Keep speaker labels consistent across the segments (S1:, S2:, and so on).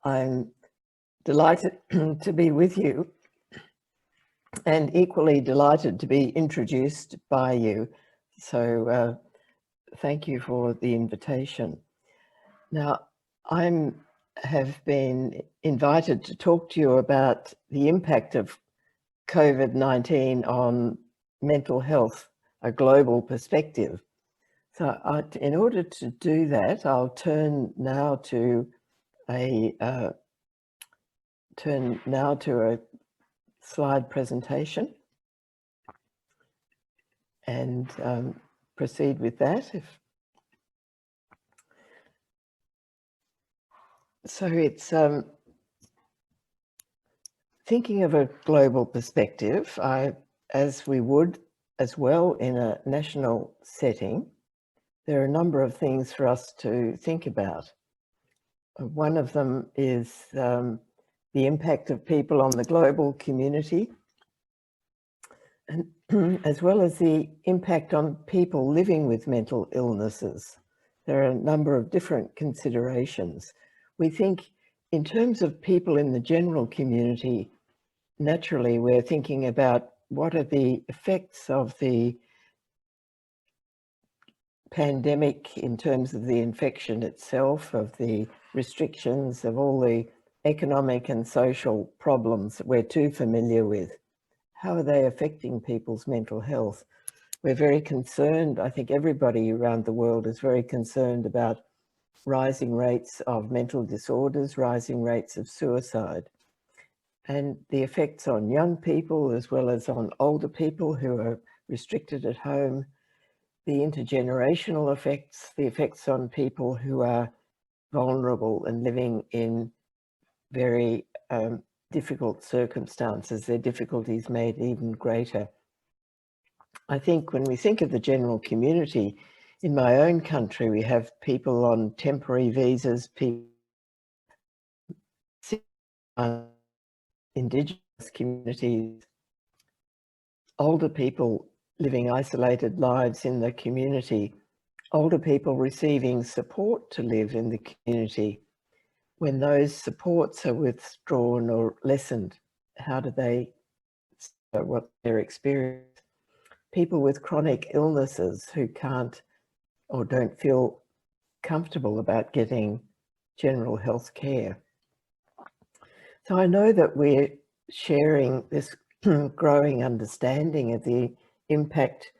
S1: I'm delighted to be with you and equally delighted to be introduced by you. So thank you for the invitation. Now, I have been invited to talk to you about the impact of COVID-19 on mental health, a global perspective. So in order to do that, I'll turn now to a slide presentation and proceed with that. So it's thinking of a global perspective, as we would as well in a national setting, there are a number of things for us to think about. One of them is the impact of people on the global community, and as well as the impact on people living with mental illnesses. There are a number of different considerations. We think in terms of people in the general community, naturally we're thinking about what are the effects of the pandemic in terms of the infection itself, of the restrictions, of all the economic and social problems that we're too familiar with. How are they affecting people's mental health? We're very concerned, I think everybody around the world is very concerned about rising rates of mental disorders, rising rates of suicide, and the effects on young people as well as on older people who are restricted at home, the intergenerational effects, the effects on people who are vulnerable and living in very difficult circumstances, their difficulties made even greater. I think when we think of the general community, in my own country, we have people on temporary visas, people, Indigenous communities, older people living isolated lives in the community, older people receiving support to live in the community. When those supports are withdrawn or lessened, how do they, what their experience? People with chronic illnesses who can't or don't feel comfortable about getting general health care. So I know that we're sharing this growing understanding of the impact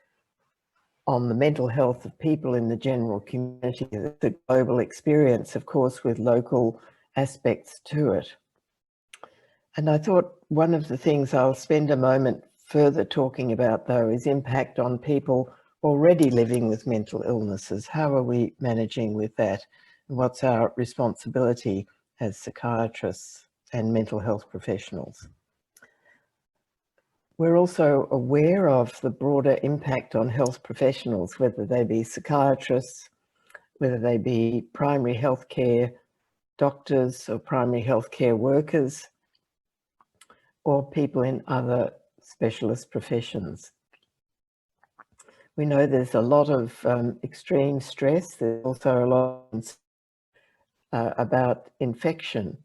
S1: on the mental health of people in the general community, the global experience, of course, with local aspects to it. And I thought one of the things I'll spend a moment further talking about, though, is impact on people already living with mental illnesses. How are we managing with that? And what's our responsibility as psychiatrists and mental health professionals? We're also aware of the broader impact on health professionals, whether they be psychiatrists, whether they be primary healthcare doctors or primary healthcare workers, or people in other specialist professions. We know there's a lot of extreme stress. There's also a lot about infection,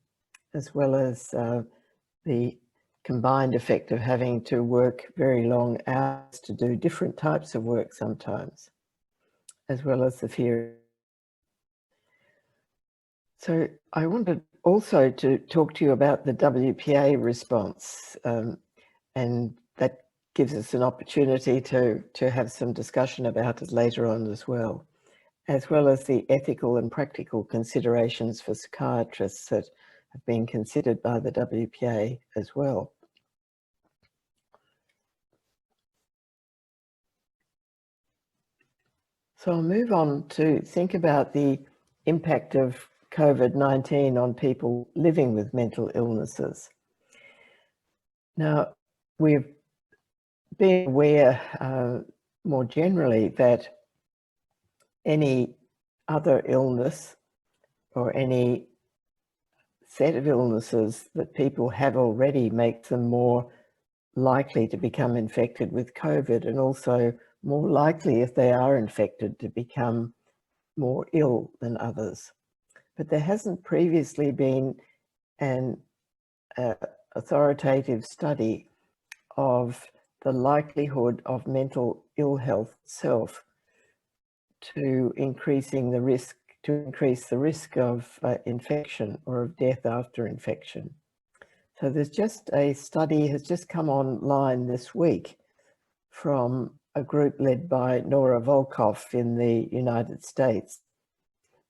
S1: as well as the combined effect of having to work very long hours to do different types of work sometimes, as well as the fear. So I wanted also to talk to you about the WPA response, and that gives us an opportunity to have some discussion about it later on as well as the ethical and practical considerations for psychiatrists that have been considered by the WPA as well. So I'll move on to think about the impact of COVID-19 on people living with mental illnesses. Now, we've been aware more generally that any other illness or any set of illnesses that people have already makes them more likely to become infected with COVID, and also more likely, if they are infected, to become more ill than others. but there hasn't previously been an authoritative study of the likelihood of mental ill health itself to increase the risk of infection or of death after infection. So there's just a study has just come online this week from a group led by Nora Volkoff in the United States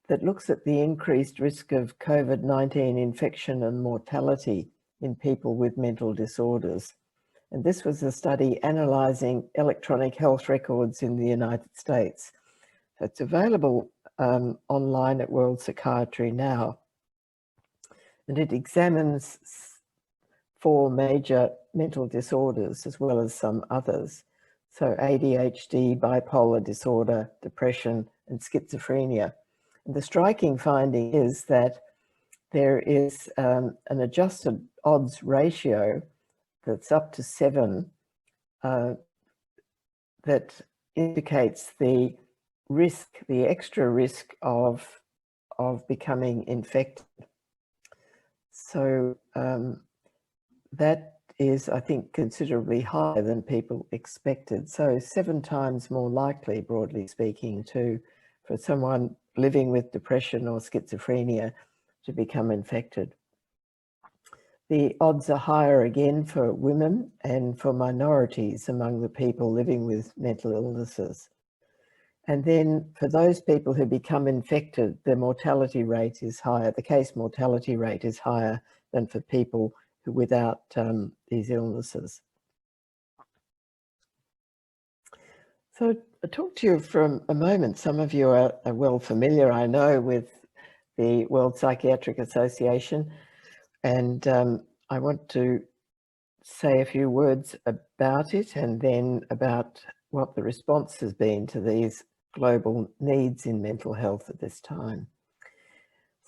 S1: that looks at the increased risk of COVID-19 infection and mortality in people with mental disorders. And this was a study analysing electronic health records in the United States. So it's available online at World Psychiatry now. And it examines 4 major mental disorders as well as some others. So ADHD, bipolar disorder, depression, and schizophrenia. And the striking finding is that there is an adjusted odds ratio that's up to 7 that indicates the risk, the extra risk of becoming infected. So that is, I think, considerably higher than people expected. So 7 times more likely, broadly speaking, for someone living with depression or schizophrenia to become infected. The odds are higher again for women and for minorities among the people living with mental illnesses. And then for those people who become infected, the mortality rate is higher. The case mortality rate is higher than for people who without these illnesses. So I'll talk to you for a moment. Some of you are well familiar, I know, with the World Psychiatric Association. And I want to say a few words about it and then about what the response has been to these global needs in mental health at this time.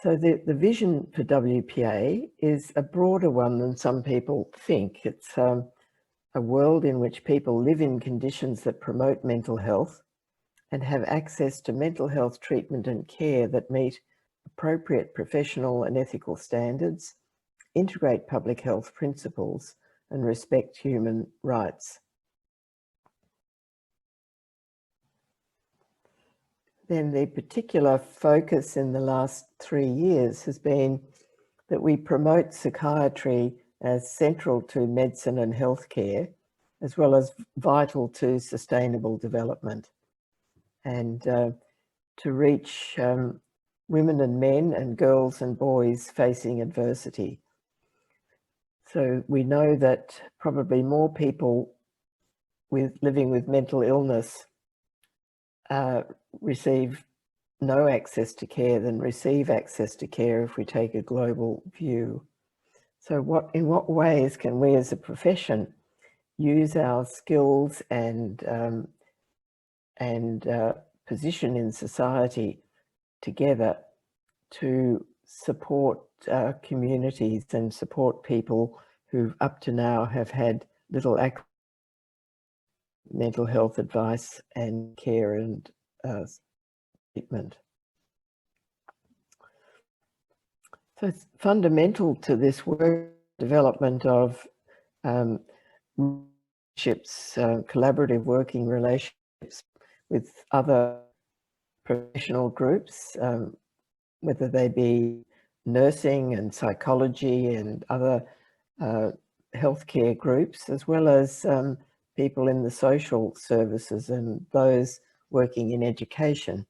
S1: So the vision for WPA is a broader one than some people think. It's a world in which people live in conditions that promote mental health and have access to mental health treatment and care that meet appropriate professional and ethical standards, integrate public health principles, and respect human rights. Then the particular focus in the last 3 years has been that we promote psychiatry as central to medicine and healthcare, as well as vital to sustainable development, and to reach women and men and girls and boys facing adversity. So we know that probably more people living with mental illness receive no access to care than receive access to care if we take a global view. So in what ways can we as a profession use our skills and position in society together to support communities and support people who up to now have had little access to mental health advice and care and treatment. So it's fundamental to this work, development of relationships, collaborative working relationships with other professional groups, whether they be nursing and psychology and other healthcare groups, as well as people in the social services and those working in education.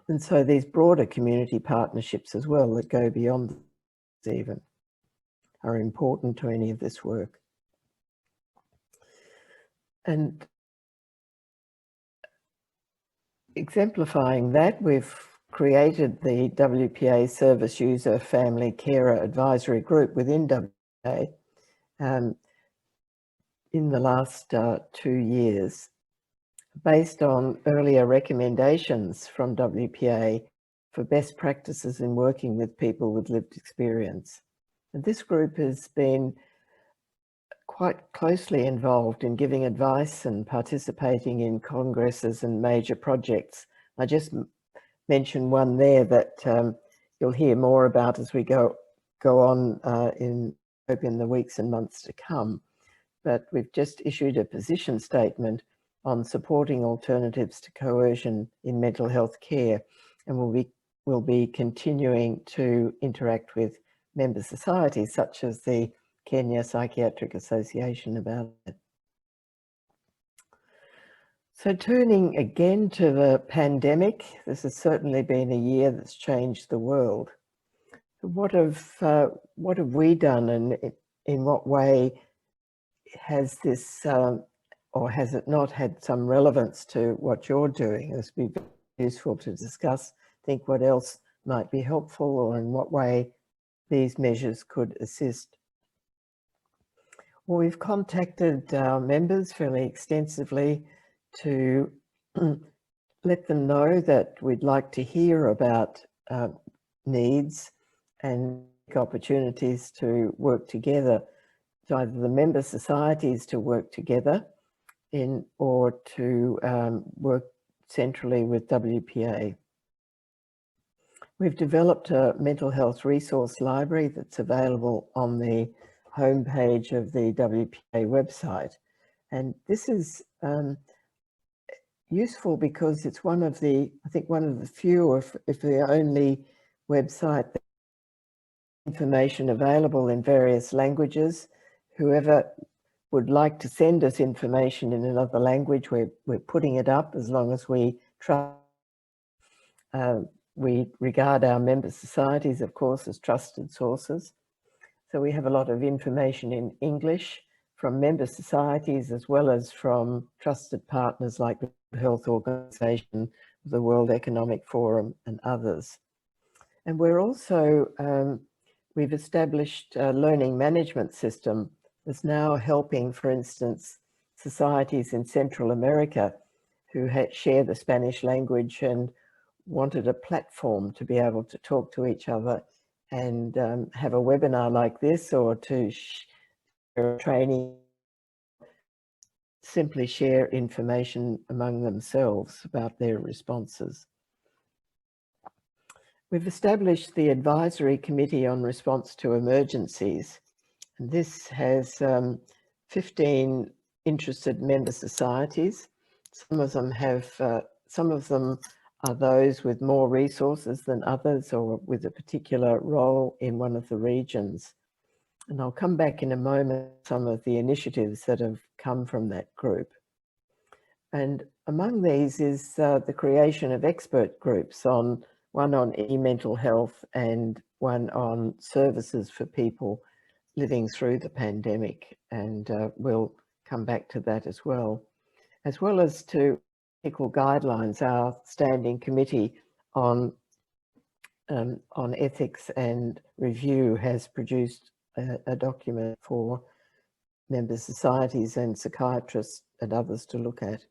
S1: And so these broader community partnerships as well that go beyond this even are important to any of this work. And exemplifying that, we've created the WPA Service User Family Carer Advisory Group within WPA in the last 2 years, based on earlier recommendations from WPA for best practices in working with people with lived experience. And this group has been quite closely involved in giving advice and participating in congresses and major projects. I just mention one there that you'll hear more about as we go on in the weeks and months to come. But we've just issued a position statement on supporting alternatives to coercion in mental health care, and we'll be continuing to interact with member societies such as the Kenya Psychiatric Association about it. So turning again to the pandemic, this has certainly been a year that's changed the world. What have we done, and in what way has this, or has it not had some relevance to what you're doing? This would be useful to discuss, think what else might be helpful, or in what way these measures could assist. Well, we've contacted our members fairly extensively to let them know that we'd like to hear about needs and opportunities to work together, to either the member societies to work together or to work centrally with WPA. We've developed a mental health resource library that's available on the homepage of the WPA website. And this is useful because it's one of the, I think one of the few, if the only website that information available in various languages. Whoever would like to send us information in another language, we're putting it up as long as we trust. We regard our member societies, of course, as trusted sources. So we have a lot of information in English from member societies as well as from trusted partners like the World Health Organization, the World Economic Forum and others. And we're also, we've established a learning management system that's now helping, for instance, societies in Central America who share the Spanish language and wanted a platform to be able to talk to each other and have a webinar like this, or to share training, simply share information among themselves about their responses. We've established the Advisory Committee on Response to Emergencies. And this has 15 interested member societies. Some of them are those with more resources than others, or with a particular role in one of the regions. And I'll come back in a moment to some of the initiatives that have come from that group. And among these is the creation of expert groups, one on e-mental health and one on services for people living through the pandemic. And we'll come back to that as well as to ethical guidelines. Our standing committee on ethics and review has produced a document for member societies and psychiatrists and others to look at,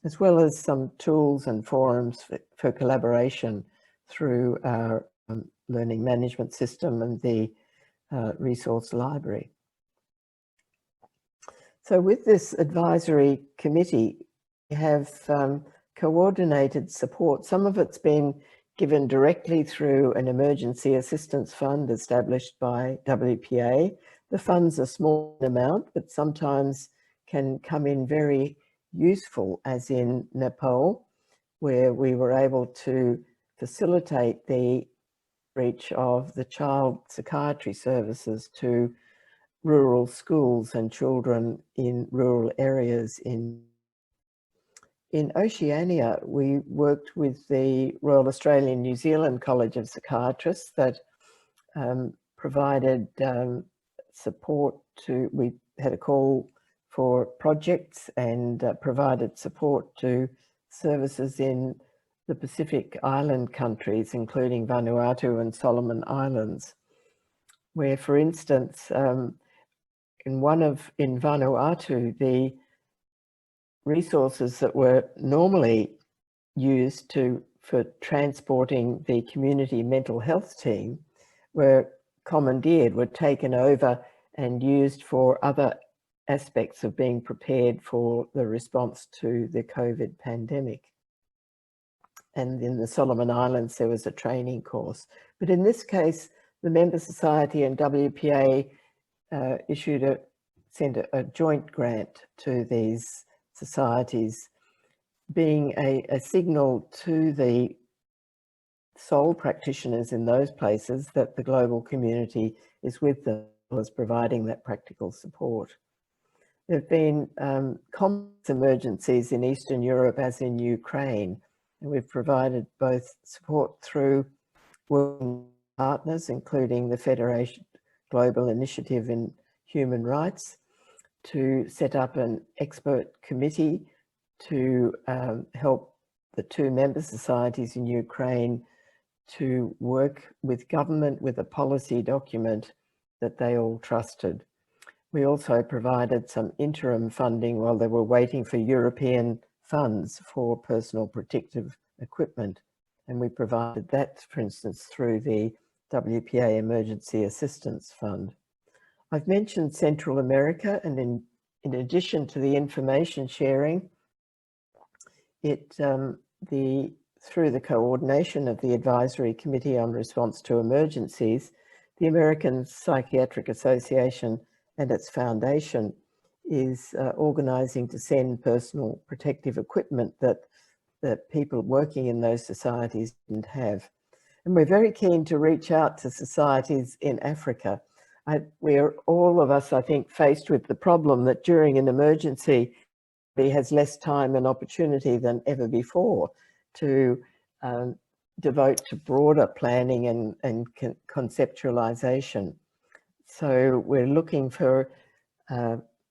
S1: as well as some tools and forums for collaboration through our learning management system and the resource library. So with this advisory committee, we have coordinated support. Some of it's been given directly through an emergency assistance fund established by WPA. The fund's a small amount, but sometimes can come in very useful, as in Nepal, where we were able to facilitate the reach of the child psychiatry services to rural schools and children in rural areas. In Oceania, we worked with the Royal Australian New Zealand College of Psychiatrists that provided support to, we had a call for projects and provided support to services in the Pacific Island countries, including Vanuatu and Solomon Islands, where, for instance, in Vanuatu, the resources that were normally used for transporting the community mental health team were commandeered, were taken over and used for other aspects of being prepared for the response to the COVID pandemic. and in the Solomon Islands there was a training course. But in this case, the member society and WPA sent a joint grant to these societies, being a signal to the sole practitioners in those places that the global community is with them, as providing that practical support. There have been complex emergencies in Eastern Europe as in Ukraine, and we've provided both support through working partners, including the Federation Global Initiative in Human Rights, to set up an expert committee to help the two member societies in Ukraine to work with government with a policy document that they all trusted. We also provided some interim funding while they were waiting for European funds for personal protective equipment. And we provided that, for instance, through the WPA Emergency Assistance Fund. I've mentioned Central America, and in addition to the information sharing, through the coordination of the Advisory Committee on Response to Emergencies, the American Psychiatric Association and its foundation is organising to send personal protective equipment that people working in those societies didn't have. And we're very keen to reach out to societies in Africa. We're all of us, I think, faced with the problem that during an emergency, he has less time and opportunity than ever before to devote to broader planning and conceptualization. So we're looking for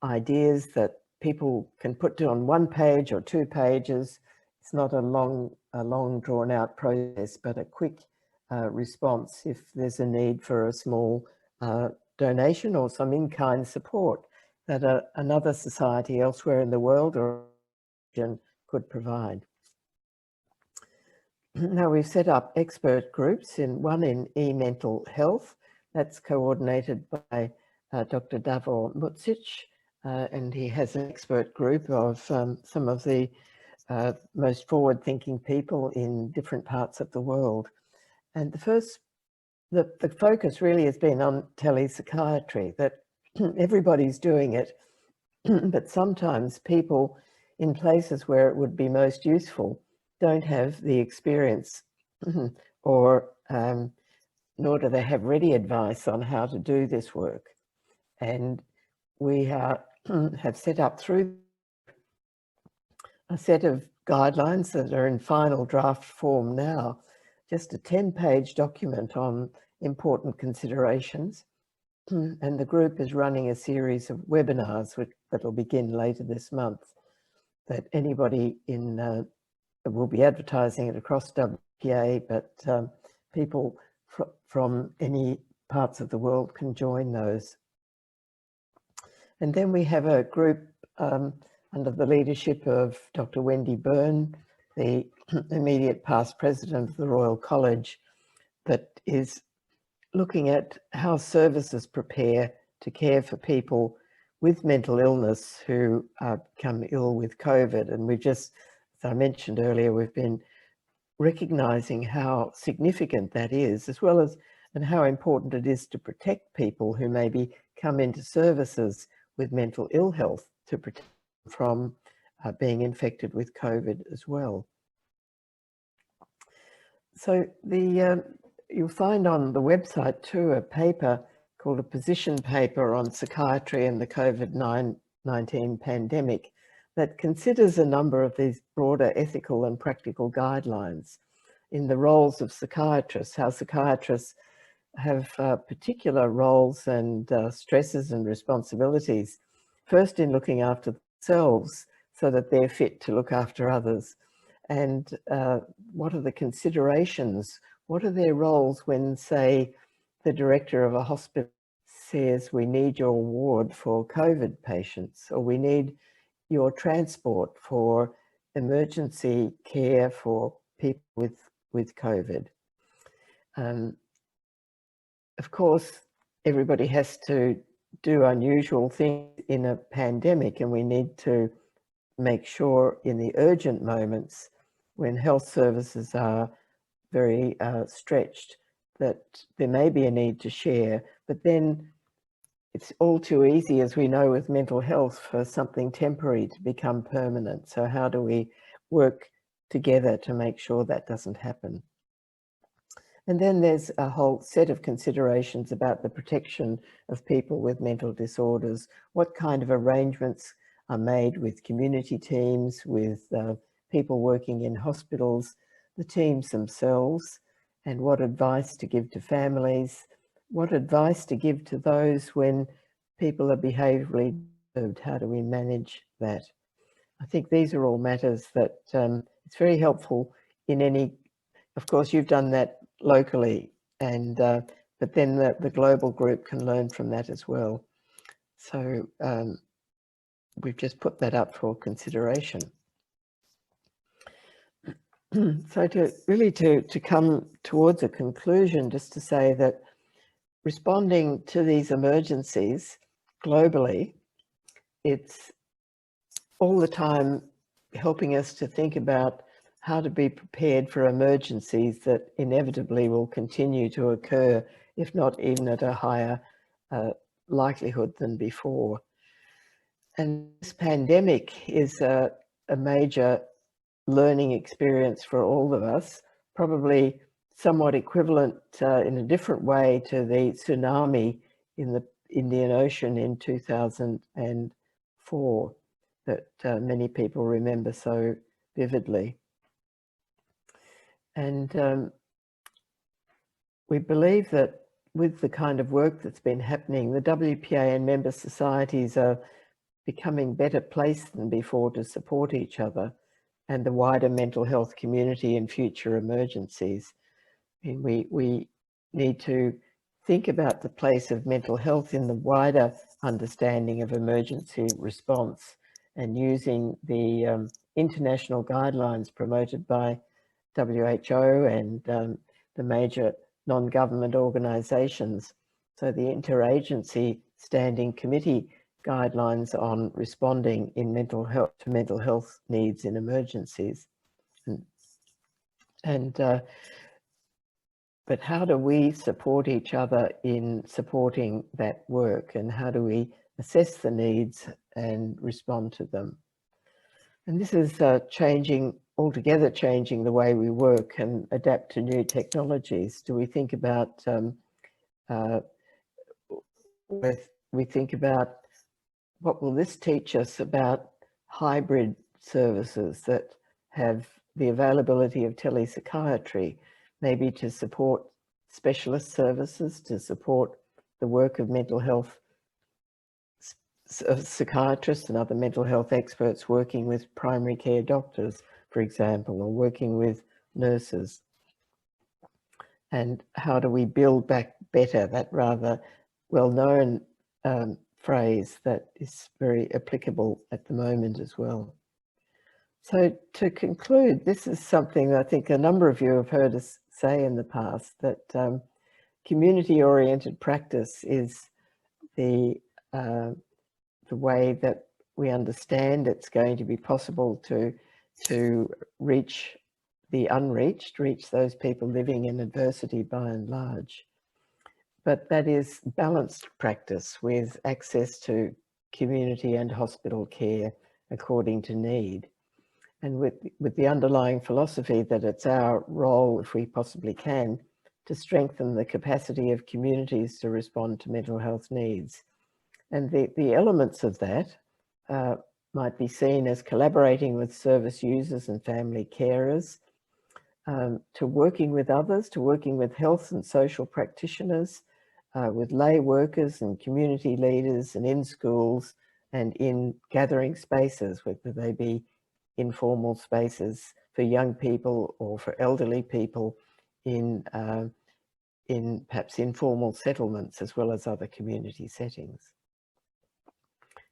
S1: ideas that people can put on 1 page or 2 pages. It's not a long drawn out process, but a quick response if there's a need for a small donation or some in-kind support that another society elsewhere in the world or region could provide. Now we've set up expert groups, one in e-mental health, that's coordinated by Dr. Davor Mucic, and he has an expert group of some of the most forward-thinking people in different parts of the world. And the focus really has been on telepsychiatry, that everybody's doing it, but sometimes people in places where it would be most useful don't have the experience or nor do they have ready advice on how to do this work. And we have set up through a set of guidelines that are in final draft form now, just a 10-page document on important considerations. And the group is running a series of webinars that will begin later this month, that anybody will be advertising it across WPA, but people from any parts of the world can join those. And then we have a group under the leadership of Dr. Wendy Byrne, the immediate past president of the Royal College, that is looking at how services prepare to care for people with mental illness who become ill with COVID. And we've just, as I mentioned earlier, we've been recognising how significant that is, as well as and how important it is to protect people who maybe come into services with mental ill health, to protect them from being infected with COVID as well. So you'll find on the website too a paper called a position paper on psychiatry and the COVID-19 pandemic that considers a number of these broader ethical and practical guidelines in the roles of psychiatrists, how psychiatrists have particular roles and stresses and responsibilities, first in looking after themselves so that they're fit to look after others. And what are the considerations? What are their roles when, say, the director of a hospital says, we need your ward for COVID patients, or we need your transport for emergency care for people with COVID? Of course, everybody has to do unusual things in a pandemic, and we need to make sure in the urgent moments when health services are very stretched, that there may be a need to share, but then it's all too easy, as we know with mental health, for something temporary to become permanent. So how do we work together to make sure that doesn't happen? And then there's a whole set of considerations about the protection of people with mental disorders. What kind of arrangements are made with community teams, with people working in hospitals, the teams themselves, and what advice to give to families, what advice to give to those when people are behaviourally disturbed. How do we manage that? I think these are all matters that it's very helpful in any, of course, you've done that locally, and but then the global group can learn from that as well. So we've just put that up for consideration. So to come towards a conclusion, just to say that responding to these emergencies globally, it's all the time helping us to think about how to be prepared for emergencies that inevitably will continue to occur, if not even at a higher likelihood than before. And this pandemic is a major learning experience for all of us, probably somewhat equivalent in a different way to the tsunami in the Indian Ocean in 2004 that many people remember so vividly. And we believe that with the kind of work that's been happening, the WPA and member societies are becoming better placed than before to support each other and the wider mental health community in future emergencies. I mean, we need to think about the place of mental health in the wider understanding of emergency response, and using the international guidelines promoted by WHO and the major non-government organisations. So the interagency standing committee guidelines on responding in mental health to mental health needs in emergencies. But how do we support each other in supporting that work, and how do we assess the needs and respond to them? And this is altogether changing the way we work and adapt to new technologies. Do we think about what will this teach us about hybrid services that have the availability of telepsychiatry, maybe to support specialist services, to support the work of mental health psychiatrists and other mental health experts working with primary care doctors, for example, or working with nurses. And how do we build back better, that rather well-known phrase that is very applicable at the moment as well. So to conclude, this is something I think a number of you have heard us say in the past, that community-oriented practice is the way that we understand it's going to be possible to reach the unreached, reach those people living in adversity by and large. But that is balanced practice with access to community and hospital care according to need. And with the underlying philosophy that it's our role, if we possibly can, to strengthen the capacity of communities to respond to mental health needs. And the elements of that might be seen as collaborating with service users and family carers, to working with others, to working with health and social practitioners, with lay workers and community leaders, and in schools and in gathering spaces, whether they be informal spaces for young people or for elderly people in perhaps informal settlements, as well as other community settings.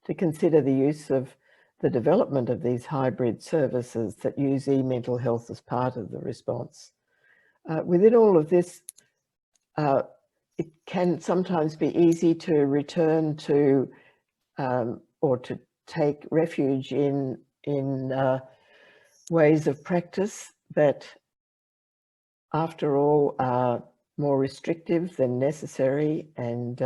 S1: To consider the use of the development of these hybrid services that use e-mental health as part of the response. Within all of this, it can sometimes be easy to return to or to take refuge in ways of practice that, after all, are more restrictive than necessary, and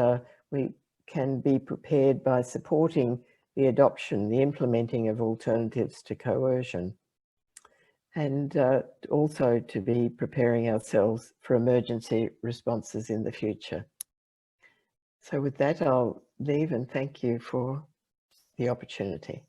S1: we can be prepared by supporting the adoption, the implementing of alternatives to coercion, and also to be preparing ourselves for emergency responses in the future. So with that, I'll leave and thank you for the opportunity.